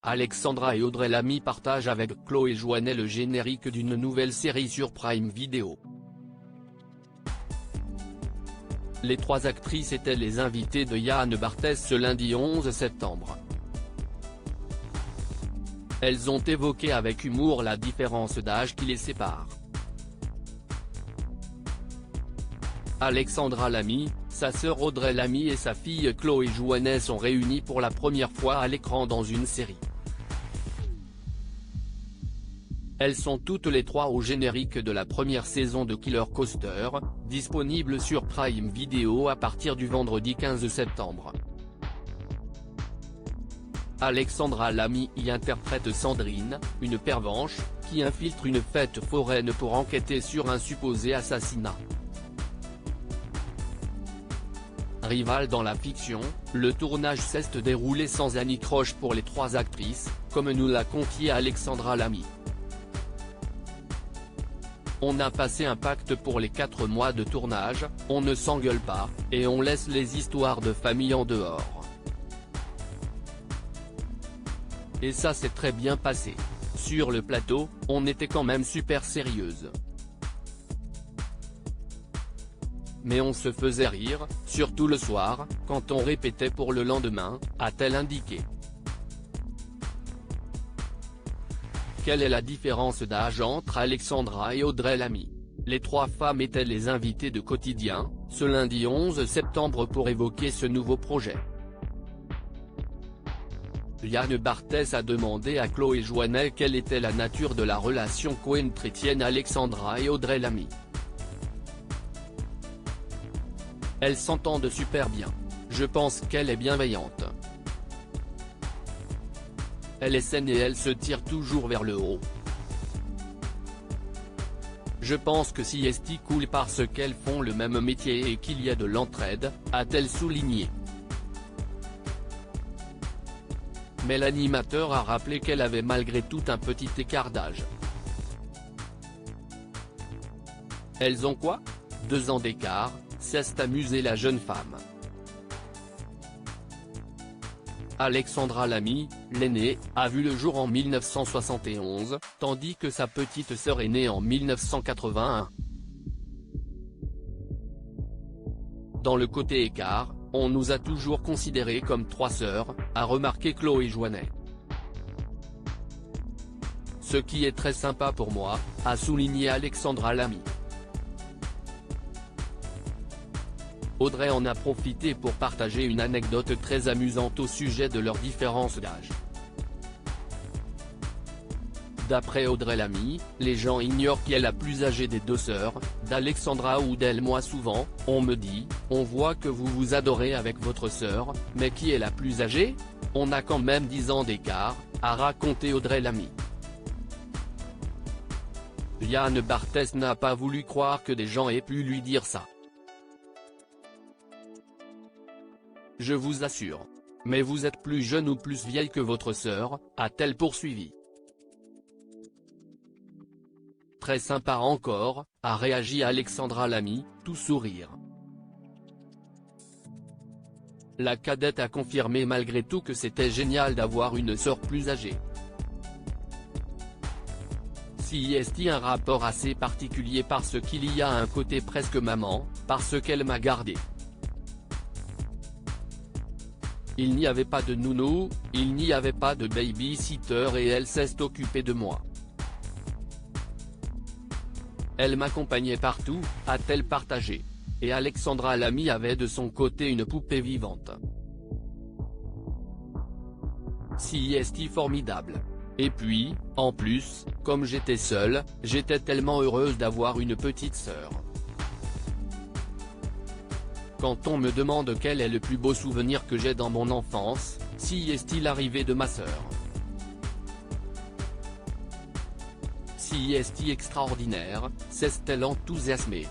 Alexandra et Audrey Lamy partagent avec Chloé Joannet le générique d'une nouvelle série sur Prime Video. Les trois actrices étaient les invitées de Yann Barthès ce lundi 11 septembre. Elles ont évoqué avec humour la différence d'âge qui les sépare. Alexandra Lamy, sa sœur Audrey Lamy et sa fille Chloé Joannet sont réunies pour la première fois à l'écran dans une série. Elles sont toutes les trois au générique de la première saison de Killer Coaster, disponible sur Prime Video à partir du vendredi 15 septembre. Alexandra Lamy y interprète Sandrine, une pervenche, qui infiltre une fête foraine pour enquêter sur un supposé assassinat. Rivale dans la fiction, le tournage s'est déroulé sans anicroche pour les trois actrices, comme nous l'a confié Alexandra Lamy. On a passé un pacte pour les 4 mois de tournage, on ne s'engueule pas, et on laisse les histoires de famille en dehors. Et ça s'est très bien passé. Sur le plateau, on était quand même super sérieuse. Mais on se faisait rire, surtout le soir, quand on répétait pour le lendemain, a-t-elle indiqué. Quelle est la différence d'âge entre Alexandra et Audrey Lamy? Les trois femmes étaient les invitées de Quotidien, ce lundi 11 septembre pour évoquer ce nouveau projet. Yann Barthès a demandé à Chloé Joannet quelle était la nature de la relation qu'entretiennent Alexandra et Audrey Lamy. Elles s'entendent super bien. Je pense qu'elle est bienveillante. Elle est saine et elle se tire toujours vers le haut. Je pense que si esti cool parce qu'elles font le même métier et qu'il y a de l'entraide, a-t-elle souligné. Mais l'animateur a rappelé qu'elle avait malgré tout un petit écart d'âge. Elles ont quoi? 2 ans d'écart, s'est amusée la jeune femme. Alexandra Lamy, l'aînée, a vu le jour en 1971, tandis que sa petite sœur est née en 1981. Dans le côté écart, on nous a toujours considérés comme 3 sœurs, a remarqué Chloé Joannet. Ce qui est très sympa pour moi, a souligné Alexandra Lamy. Audrey en a profité pour partager une anecdote très amusante au sujet de leur différence d'âge. D'après Audrey Lamy, les gens ignorent qui est la plus âgée des 2 sœurs, d'Alexandra ou d'elle. Moi souvent, on me dit, on voit que vous vous adorez avec votre sœur, mais qui est la plus âgée? On a quand même 10 ans d'écart, a raconté Audrey Lamy. Yann Barthès n'a pas voulu croire que des gens aient pu lui dire ça. Je vous assure. Mais vous êtes plus jeune ou plus vieille que votre sœur, a-t-elle poursuivi. Très sympa encore, a réagi Alexandra Lamy, tout sourire. La cadette a confirmé malgré tout que c'était génial d'avoir une sœur plus âgée. Si est un rapport assez particulier parce qu'il y a un côté presque maman, parce qu'elle m'a gardé. Il n'y avait pas de nounou, il n'y avait pas de baby-sitter et elle s'est occupée de moi. Elle m'accompagnait partout, a-t-elle partagé. Et Alexandra Lamy avait de son côté une poupée vivante. Si est formidable. Et puis, en plus, comme j'étais seule, j'étais tellement heureuse d'avoir une petite sœur. Quand on me demande quel est le plus beau souvenir que j'ai dans mon enfance, si est-il arrivé de ma sœur. Si est-il extraordinaire, s'est-elle enthousiasmée.